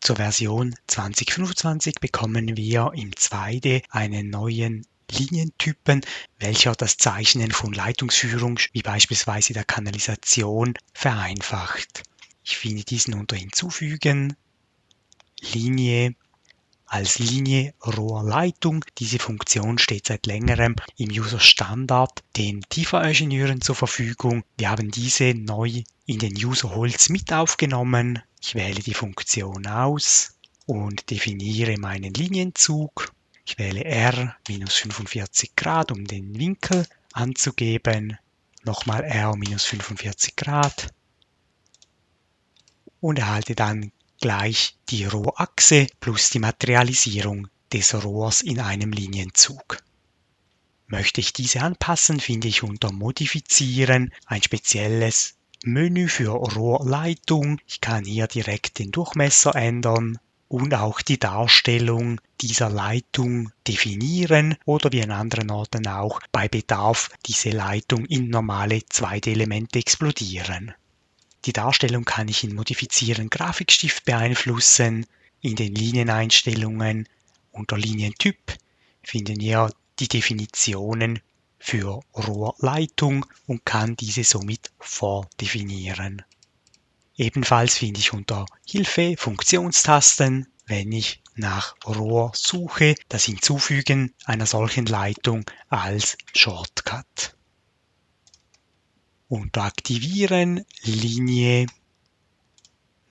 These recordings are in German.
Zur Version 2025 bekommen wir im 2D einen neuen Linientypen, welcher das Zeichnen von Leitungsführung, wie beispielsweise der Kanalisation, vereinfacht. Ich finde diesen unter Hinzufügen, Linie, als Linie Rohrleitung. Diese Funktion steht seit längerem im User Standard den Tifa-Ingenieuren zur Verfügung. Wir haben diese neu in den User Holz mit aufgenommen. Ich wähle die Funktion aus und definiere meinen Linienzug. Ich wähle R minus 45 Grad, um den Winkel anzugeben. Nochmal R minus 45 Grad und erhalte dann gleich die Rohrachse plus die Materialisierung des Rohrs in einem Linienzug. Möchte ich diese anpassen, finde ich unter Modifizieren ein spezielles Menü für Rohrleitung. Ich kann hier direkt den Durchmesser ändern und auch die Darstellung dieser Leitung definieren oder wie an anderen Orten auch bei Bedarf diese Leitung in normale 2D-Elemente explodieren. Die Darstellung kann ich in Modifizieren Grafikstift beeinflussen. In den Linieneinstellungen unter Linientyp finden wir die Definitionen für Rohrleitung und kann diese somit vordefinieren. Ebenfalls finde ich unter Hilfe Funktionstasten, wenn ich nach Rohr suche, das Hinzufügen einer solchen Leitung als Shortcut. Unter Aktivieren Linie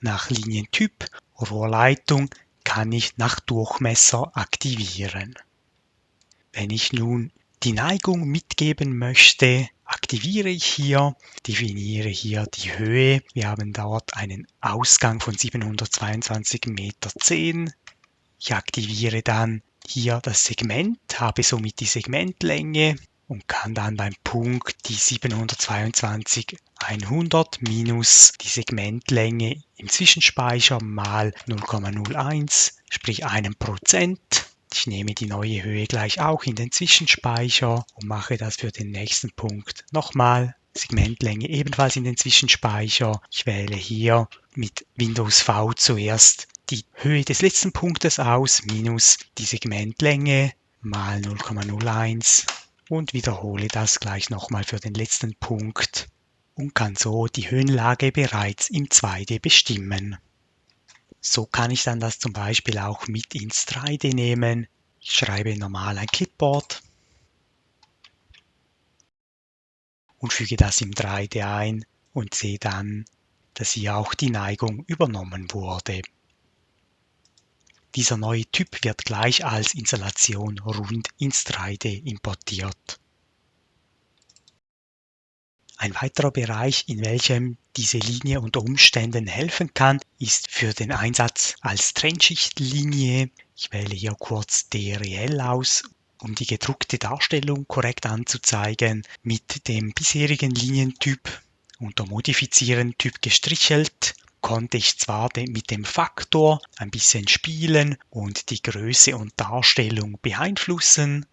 nach Linientyp Rohrleitung kann ich nach Durchmesser aktivieren. Wenn ich nun die Neigung mitgeben möchte, aktiviere ich hier, definiere hier die Höhe. Wir haben dort einen Ausgang von 722,10 Meter. Ich aktiviere dann hier das Segment, habe somit die Segmentlänge und kann dann beim Punkt die 722,100 minus die Segmentlänge im Zwischenspeicher mal 0,01, sprich 1%. Ich nehme die neue Höhe gleich auch in den Zwischenspeicher und mache das für den nächsten Punkt nochmal. Segmentlänge ebenfalls in den Zwischenspeicher. Ich wähle hier mit Windows V zuerst die Höhe des letzten Punktes aus minus die Segmentlänge mal 0,01 und wiederhole das gleich nochmal für den letzten Punkt und kann so die Höhenlage bereits im 2D bestimmen. So kann ich dann das zum Beispiel auch mit ins 3D nehmen. Ich schreibe normal ein Clipboard und füge das im 3D ein und sehe dann, dass hier auch die Neigung übernommen wurde. Dieser neue Typ wird gleich als Installation rund ins 3D importiert. Ein weiterer Bereich, in welchem diese Linie unter Umständen helfen kann, ist für den Einsatz als Trennschichtlinie. Ich wähle hier kurz DRL aus, um die gedruckte Darstellung korrekt anzuzeigen. Mit dem bisherigen Linientyp unter Modifizieren Typ gestrichelt konnte ich zwar mit dem Faktor ein bisschen spielen und die Größe und Darstellung beeinflussen,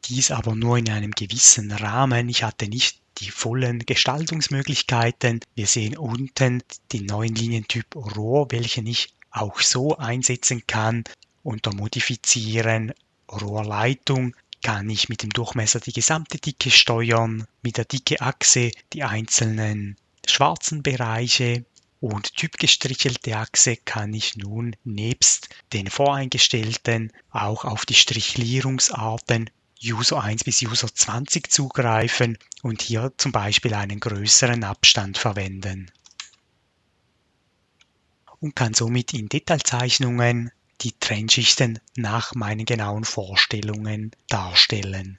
dies aber nur in einem gewissen Rahmen. Ich hatte nicht die vollen Gestaltungsmöglichkeiten. Wir sehen unten den neuen Linientyp Rohr, welchen ich auch so einsetzen kann. Unter Modifizieren Rohrleitung kann ich mit dem Durchmesser die gesamte Dicke steuern, mit der Dicke-Achse die einzelnen schwarzen Bereiche und typgestrichelte Achse kann ich nun nebst den voreingestellten auch auf die Strichlierungsarten User 1 bis User 20 zugreifen und hier zum Beispiel einen größeren Abstand verwenden. Und kann somit in Detailzeichnungen die Trennschichten nach meinen genauen Vorstellungen darstellen.